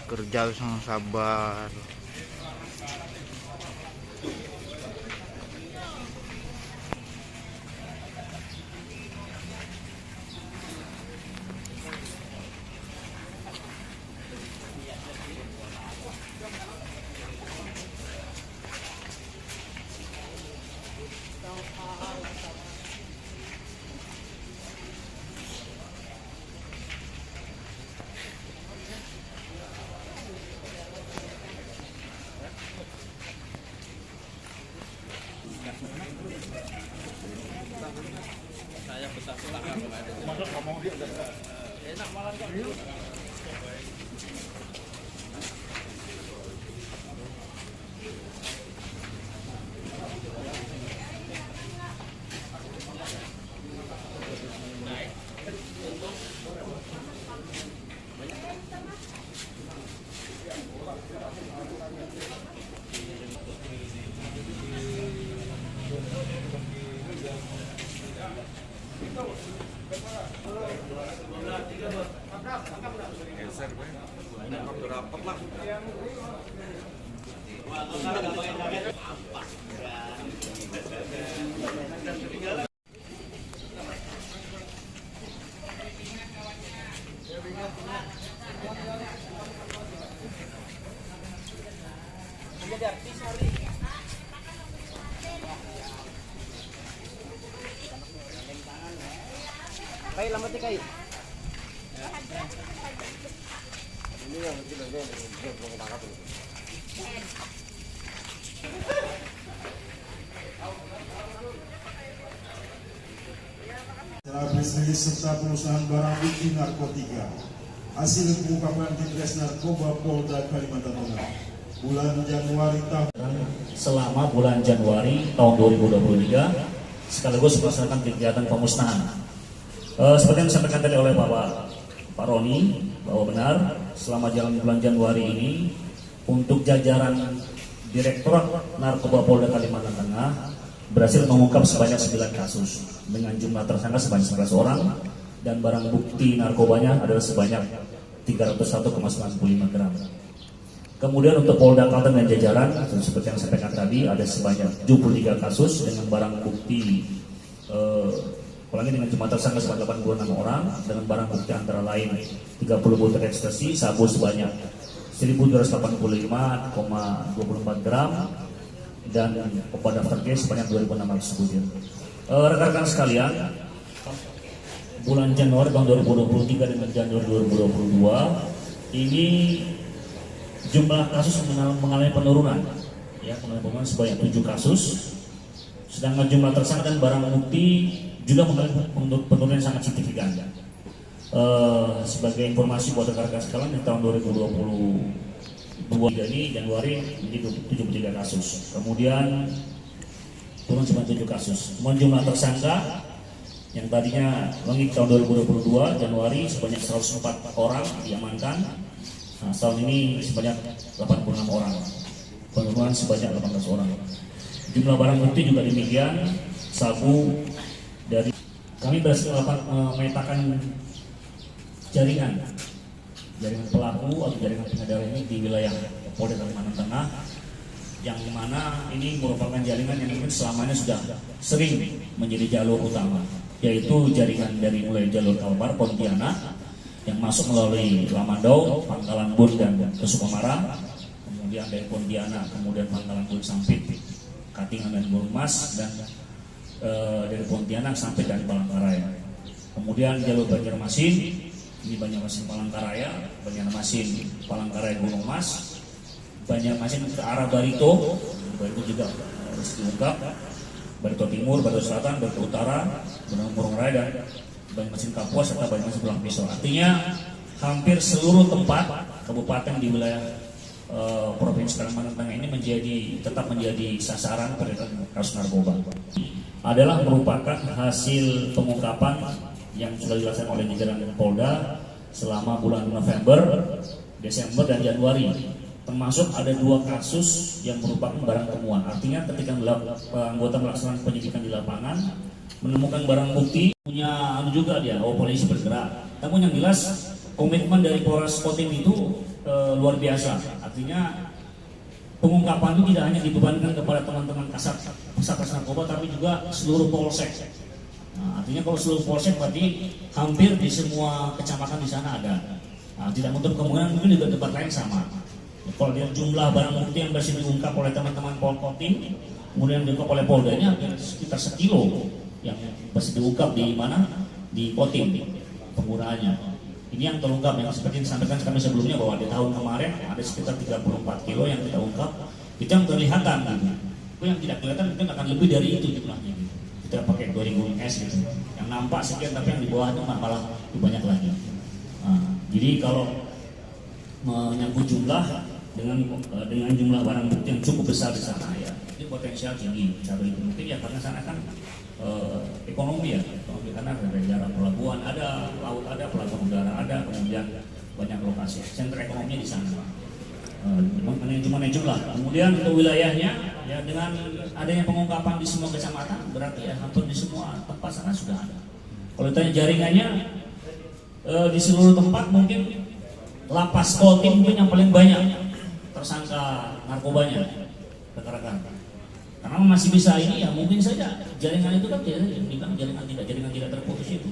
kerja sama sabar. Saya besar silakan ngomong dia enak malah kan. Menjadi artis hari. Kai lambat ni kai. Ini yang kita lihat Rilis serta pemusnahan barang bukti narkotika hasil pengungkapan Ditres Narkoba Polda Kalimantan Tengah bulan Januari tahun selama bulan Januari tahun 2023 sekaligus melaksanakan kegiatan pemusnahan. Seperti yang disampaikan tadi oleh Pak Roni, bahwa benar selama jalan bulan Januari ini untuk jajaran Direktorat Narkoba Polda Kalimantan Tengah berhasil mengungkap sebanyak 9 kasus dengan jumlah tersangka sebanyak 11 orang dan barang bukti narkobanya adalah sebanyak 301,95 gram. Kemudian untuk Polda Kalteng dan jajaran seperti yang saya sampaikan tadi ada sebanyak 73 kasus dengan barang bukti ulangi dengan jumlah tersangka sebanyak 86 orang dengan barang bukti antara lain 30 butir ekstasi, sabu sebanyak 1.285,24 gram dan obat daftar G sebanyak 2.600 butir. Rekan-rekan sekalian, bulan Januari tahun 2023 dengan Januari 2022 ini jumlah kasus mengalami penurunan, ya, penurunan sebanyak 7 kasus, sedangkan jumlah tersangka dan barang bukti juga mengalami penurunan yang sangat signifikan. Sebagai informasi buat rekan-rekan sekalian, di tahun 2022 ini Januari menjadi 73 kasus, kemudian turun sebanyak 7 kasus. Kemudian jumlah tersangka yang tadinya langit tahun 2022 Januari sebanyak 104 orang diamankan. Nah, tahun ini sebanyak 86 orang, penurunan sebanyak 18 orang. Jumlah barang bukti juga demikian, sabu dari kami berhasil memetakan jaringan pelaku atau jaringan pengedar ini di wilayah Polda Kalimantan Tengah, yang mana ini merupakan jaringan yang mungkin selamanya sudah sering menjadi jalur utama, yaitu jaringan dari mulai jalur Kalbar, Pontianak, yang masuk melalui Lamandau, Pangkalan Bun dan Sukamara, kemudian dari Pontianak, kemudian Pangkalan Bun Sampit, Katingan dan Bulumas, dan dari Pontianak sampai dari Palangkaraya. Kemudian jalur Banjarmasin, ini Banjarmasin Palangkaraya, Banjarmasin Palangkaraya Gunung Mas, Banjarmasin ke arah Barito juga harus diungkap, Barito Timur, Barito Selatan, Barito Utara, Gunung Raya, dan Banjarmasin Kapuas serta Banjarmasin Pulang Pisau. Artinya hampir seluruh tempat kabupaten di wilayah Provinsi Kalimantan Tengah ini tetap menjadi sasaran peredaran kasus narkoba. Adalah merupakan hasil pengungkapan yang sudah dilaksanakan oleh jajaran Polda selama bulan November, Desember, dan Januari. Termasuk ada 2 kasus yang merupakan barang temuan. Artinya ketika anggota melaksanakan penyidikan di lapangan menemukan barang bukti, punya juga dia, polisi bergerak. Namun yang jelas komitmen dari Polres Kotim itu luar biasa. Artinya pengungkapan itu tidak hanya dibebankan kepada teman-teman Kasat Narkoba, tapi juga seluruh polsek. Nah, artinya kalau seluruh polsek berarti hampir di semua kecamatan di sana ada. Nah, tidak menutup kemungkinan mungkin juga tempat lain sama. Kalau lihat jumlah barang bukti yang berhasil diungkap oleh teman-teman Polkotim, kemudian diungkap oleh Poldanya sekitar 1 kilo yang berhasil diungkap di mana? Di Kotim penggunaannya. Ini yang terungkap, yang seperti disampaikan kami sebelumnya bahwa di tahun kemarin ada sekitar 34 kilo yang kita ungkap. Itu yang terlihatan gitu. Itu yang tidak kelihatan mungkin akan lebih dari itu jumlahnya gitu. Kita pakai 2000 S gitu. Yang nampak sekian tapi yang di bawah itu malah lebih banyak lagi. Nah, jadi kalau menyangkut jumlah dengan jumlah barang bukti yang cukup besar di sana ya, ini potensial tinggi. Cara itu mungkin ya karena sana kan ekonomi ya, karena ada jarak pelabuhan ada, laut ada, pelabuhan udara ada, kemudian banyak lokasi sentra ekonominya di sana. Cuma jumlah. Kemudian untuk wilayahnya ya dengan adanya pengungkapan di semua kecamatan berarti ya hampir di semua tempat sana sudah ada. Kalau ditanya jaringannya di seluruh tempat mungkin lapas Kotim mungkin yang paling banyak tersangka narkobanya rekan-rekan. Karena masih bisa ini ya mungkin saja jaringan itu kan jaringan tidak terputus itu.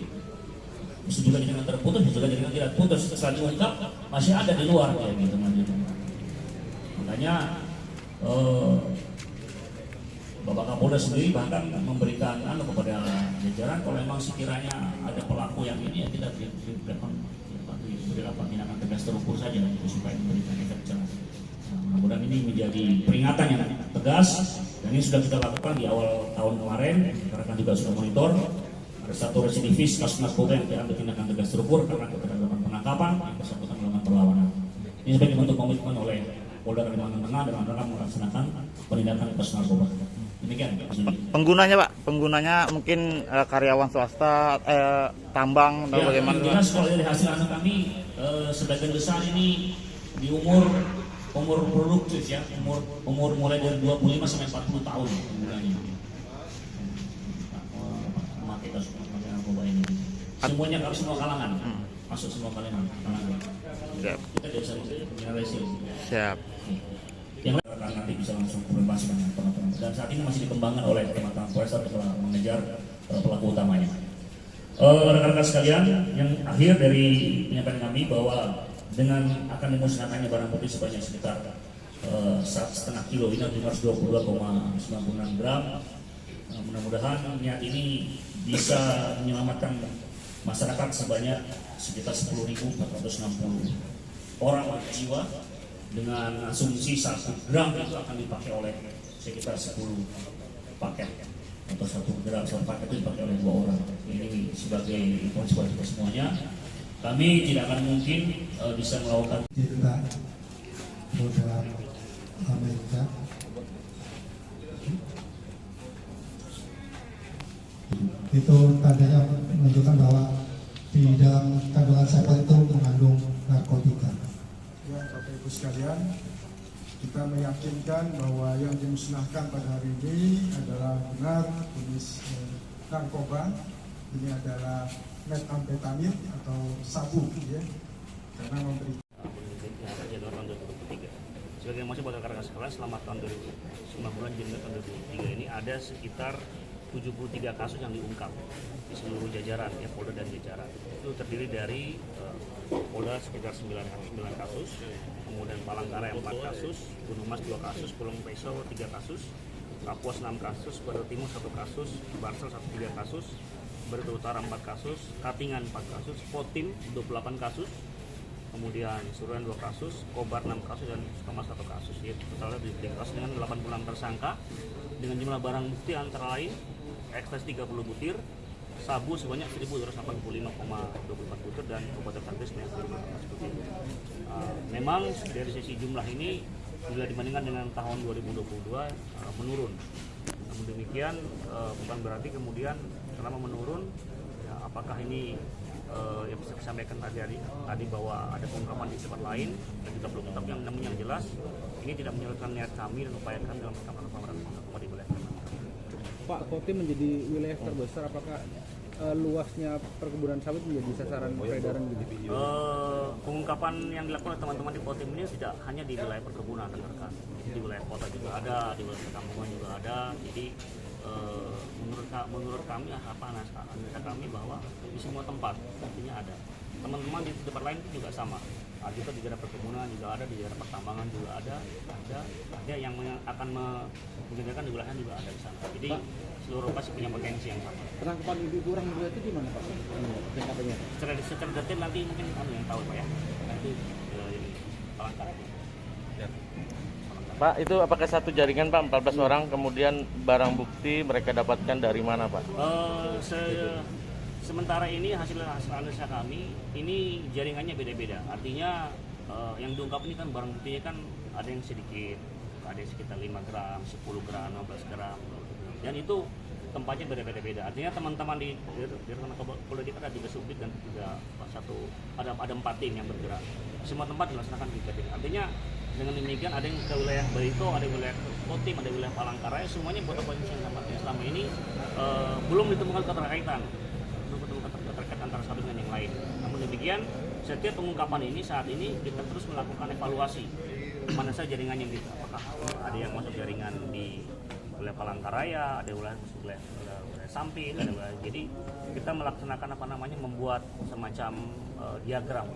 Bisa juga jaringan terputus, bisa juga jaringan tidak putus. Setelah diungkap masih ada di luar ya gitu. Makanya Bapak Kapolda sendiri bahkan memberikan kepada jajaran kalau memang sekiranya ada pelaku yang ini ya kita berikan tindakan tegas terukur saja supaya memberikan efek jerah. Mudah-mudahan ini menjadi peringatan yang tegas dan ini sudah kita lakukan di awal tahun kemarin. Karena juga sudah monitor ada satu residivis kasus narkoba yang diambil tindakan tegas terukur karena keterlibatan penangkapan yang bersangkutan melakukan perlawanan. Ini sebagai bentuk komitmen oleh Polda Kalimantan Tengah dalam rangka melaksanakan penindakan kasus narkoba. Demikian. Pengunanya Pak, pengunanya mungkin karyawan swasta, tambang atau ya, bagaimana? Jelas kalau dari hasil anak kami sebagian besar ini di umur produktif ya, umur mulai dari 25 sampai 40 tahun penggunanya. Memakai kasus narkoba ini. Semuanya semua kalangan. Masuk semua kalangan. Siap. Kita tidak bisa generalisir. Siap. Yang nanti bisa langsung konfirmasi dengan teman-teman. Dan saat ini masih dikembangkan oleh teman-teman Polres setelah mengejar pelaku utamanya. Rekan-rekan sekalian, yang akhir dari penyampaian kami bahwa dengan akan dimusnahkannya barang bukti sebanyak sekitar 1,5 kilo ini 522,96 gram. Mudah-mudahan niat ini bisa menyelamatkan masyarakat sebanyak sekitar 10.460 orang jiwa dengan asumsi 1 gram itu akan dipakai oleh sekitar 10 paket atau 1 gram 1 paket itu dipakai oleh 2 orang. Ini sebagai informasi buat kita semuanya. Kami tidak akan mungkin bisa melakukan kita Polda Amerika itu tandanya menunjukkan bahwa di dalam kandungan sampel itu mengandung narkotika. Ya, Bapak Ibu sekalian, kita meyakinkan bahwa yang dimusnahkan pada hari ini adalah benar jenis narkoba. Ini adalah metamfetamin atau sabu, ya, karena memberi. Januari tahun 2023. Sebagai informasi buat rekan-rekan sekalian, selama tahun 9 bulan Januari tahun 2023 ini ada sekitar 73 kasus yang diungkap di seluruh jajaran ya, Polda dan jajaran. Itu terdiri dari Polda sekitar 9 kasus, kemudian Palangkaraya 4 kasus, Gunung Mas 2 kasus, Pulau Peso 3 kasus, Kapuas 6 kasus, Barito Timur 1 kasus, Barsel 3 kasus, Barito Utara 4 kasus, Katingan 4 kasus, Kotim 28 kasus, kemudian Suruhan 2 kasus, Kobar 6 kasus, dan Sukamas 1 kasus. Yaitu totalnya kasus dengan 86 tersangka dengan jumlah barang bukti antara lain ekstasi 30 butir, sabu sebanyak 1.285,24 butir, dan obat tertentu sebanyak 15 butir. Memang dari sisi jumlah ini bila dibandingkan dengan tahun 2022 menurun. Namun demikian bukan berarti kemudian selama menurun ya, apakah ini yang bisa disampaikan tadi bahwa ada pengungkapan di tempat lain dan juga belum tetap, yang namun yang jelas ini tidak menyurutkan niat kami dan upaya kami dalam penangkapan narkoba di wilayah Kalimantan. Pak, Kotim menjadi wilayah terbesar, apakah luasnya perkebunan sawit menjadi sasaran peredaran gitu? Pengungkapan yang dilakukan oleh teman-teman di Poltim ini tidak hanya di wilayah perkebunan, rekan-rekan. Di wilayah kota juga ada, di wilayah perkampungan juga ada. Jadi menurut kami analisa kami bahwa di semua tempat artinya ada. Teman-teman di tempat lain juga sama. Ada juga di daerah perkebunan juga ada, di daerah pertambangan juga ada yang akan mengerjakan di wilayah juga ada di sana. Jadi seluruh lokasi punya potensi yang sama. Penangkapan ibu orang dua itu di mana Pak? TKP-nya? Secara detail nanti mungkin yang tahu Pak ya. Nanti Palangkaraya. Pak, itu apakah satu jaringan Pak, 14 orang, kemudian barang bukti mereka dapatkan dari mana Pak? Sementara ini hasil analisa kami, ini jaringannya beda-beda. Artinya yang diungkap ini kan barang buktinya kan ada yang sedikit, ada yang sekitar 5 gram, 10 gram, 15 gram. Dan itu tempatnya beda-beda. Artinya teman-teman di Polda Jawa ada 3 subdit dan ada 4 tim yang bergerak. Semua tempat dilaksanakan kegiatan. Artinya dengan demikian ada yang ke wilayah Barito, ada yang wilayah Kotim, ada yang wilayah Palangkaraya, semuanya potensi yang sama. Selama ini belum ditemukan keterkaitan antara satu dengan yang lain. Namun demikian, setiap pengungkapan ini saat ini kita terus melakukan evaluasi mana saja jaringan yang apakah ada yang masuk jaringan di wilayah Palangkaraya, ada wilayah Sampit, ada wilayah. Jadi kita melaksanakan membuat semacam diagram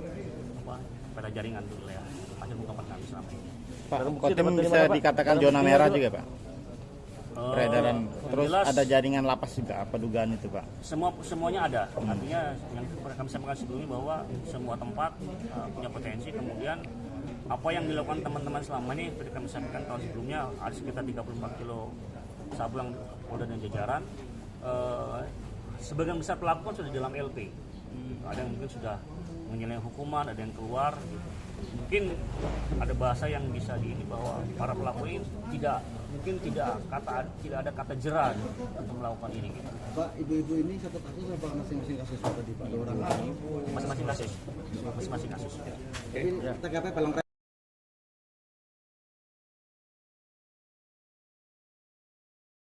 pada jaringan di wilayah hasil pengungkapan kami selama ini. Pak, Kotim bisa dikatakan zona merah juga Pak? Peredaran, terus jelas, ada jaringan lapas juga, apa dugaan itu Pak? Semuanya ada, artinya yang kami sampaikan sebelumnya bahwa semua tempat punya potensi. Kemudian apa yang dilakukan teman-teman selama ini seperti kami sampaikan tahun sebelumnya, ada sekitar 34 kilo sabu yang Polda dan jajaran. Sebagian besar pelaku sudah di dalam LP, ada yang mungkin sudah menyelesaikan hukuman, ada yang keluar gitu. Mungkin ada bahasa yang bisa bahwa para pelaku ini tidak ada kata jerah untuk melakukan ini gitu. Pak, ibu-ibu ini satu kasus apa masing-masing kasus Pak tadi Pak? Orang Masing-masing kasus. Tapi TKP Palangkaraya